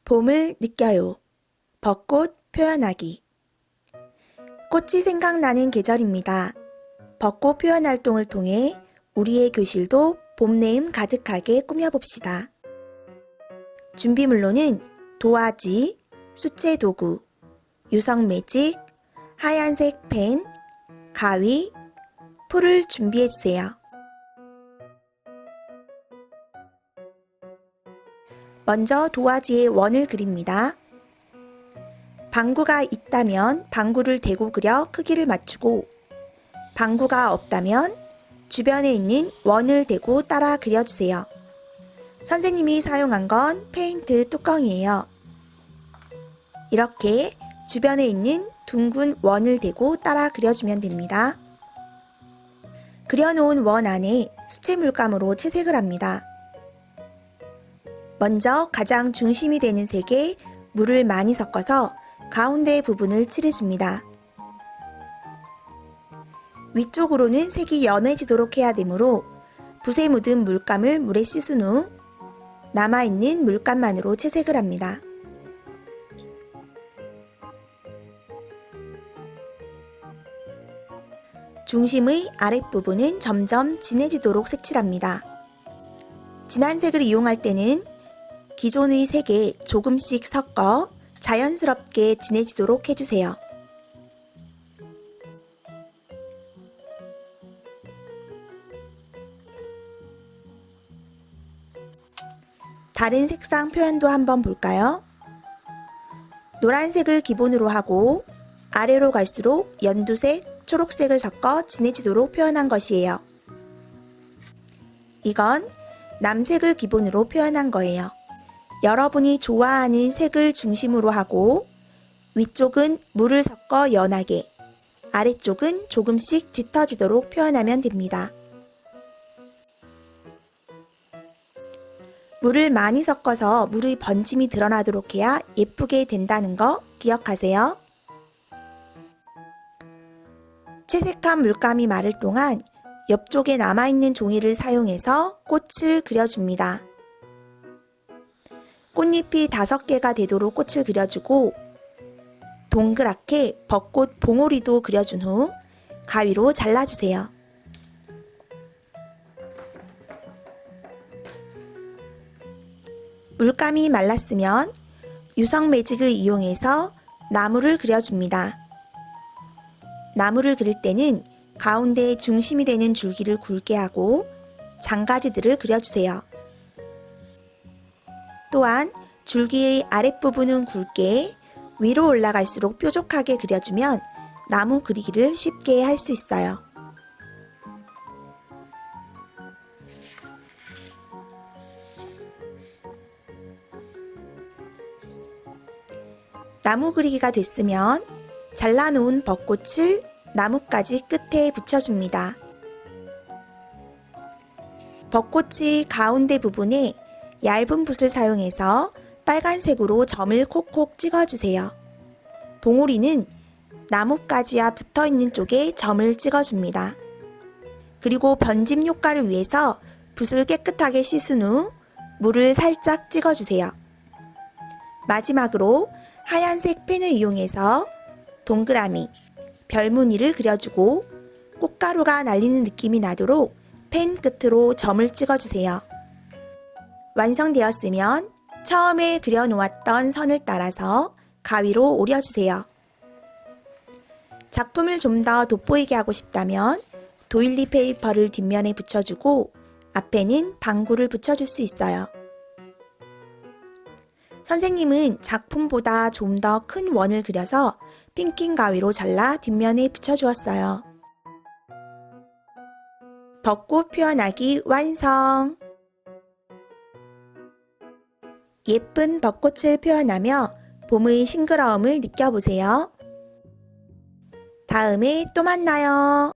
봄을 느껴요. 벚꽃 표현하기. 꽃이 생각나는 계절입니다. 벚꽃 표현 활동을 통해 우리의 교실도 봄 내음 가득하게 꾸며봅시다. 준비물로는 도화지, 수채 도구, 유성 매직, 하얀색 펜, 가위, 풀을 준비해주세요. 먼저 도화지에 원을 그립니다. 방구가 있다면 방구를 대고 그려 크기를 맞추고, 방구가 없다면 주변에 있는 원을 대고 따라 그려주세요. 선생님이 사용한 건 페인트 뚜껑이에요. 이렇게 주변에 있는 둥근 원을 대고 따라 그려주면 됩니다. 그려놓은 원 안에 수채 물감으로 채색을 합니다. 먼저 가장 중심이 되는 색에 물을 많이 섞어서 가운데 부분을 칠해줍니다. 위쪽으로는 색이 연해지도록 해야 되므로 붓에 묻은 물감을 물에 씻은 후 남아있는 물감만으로 채색을 합니다. 중심의 아랫부분은 점점 진해지도록 색칠합니다. 진한 색을 이용할 때는 기존의 색에 조금씩 섞어 자연스럽게 진해지도록 해주세요. 다른 색상 표현도 한번 볼까요? 노란색을 기본으로 하고 아래로 갈수록 연두색, 초록색을 섞어 진해지도록 표현한 것이에요. 이건 남색을 기본으로 표현한 거예요. 여러분이 좋아하는 색을 중심으로 하고 위쪽은 물을 섞어 연하게, 아래쪽은 조금씩 짙어지도록 표현하면 됩니다. 물을 많이 섞어서 물의 번짐이 드러나도록 해야 예쁘게 된다는 거 기억하세요. 채색한 물감이 마를 동안 옆쪽에 남아있는 종이를 사용해서 꽃을 그려줍니다. 꽃잎이 5개가 되도록 꽃을 그려주고 동그랗게 벚꽃 봉오리도 그려준 후 가위로 잘라주세요. 물감이 말랐으면 유성 매직을 이용해서 나무를 그려줍니다. 나무를 그릴 때는 가운데 중심이 되는 줄기를 굵게 하고 장가지들을 그려주세요. 또한 줄기의 아랫부분은 굵게, 위로 올라갈수록 뾰족하게 그려주면 나무 그리기를 쉽게 할 수 있어요. 나무 그리기가 됐으면 잘라놓은 벚꽃을 나뭇가지 끝에 붙여줍니다. 벚꽃의 가운데 부분에 얇은 붓을 사용해서 빨간색으로 점을 콕콕 찍어주세요. 봉오리는 나뭇가지와 붙어있는 쪽에 점을 찍어줍니다. 그리고 번짐 효과를 위해서 붓을 깨끗하게 씻은 후 물을 살짝 찍어주세요. 마지막으로 하얀색 펜을 이용해서 동그라미, 별무늬를 그려주고 꽃가루가 날리는 느낌이 나도록 펜 끝으로 점을 찍어주세요. 완성되었으면 처음에 그려놓았던 선을 따라서 가위로 오려주세요. 작품을 좀 더 돋보이게 하고 싶다면 도일리 페이퍼를 뒷면에 붙여주고 앞에는 방구를 붙여줄 수 있어요. 선생님은 작품보다 좀 더 큰 원을 그려서 핑킹 가위로 잘라 뒷면에 붙여주었어요. 벚꽃 표현하기 완성! 예쁜 벚꽃을 표현하며 봄의 싱그러움을 느껴보세요. 다음에 또 만나요.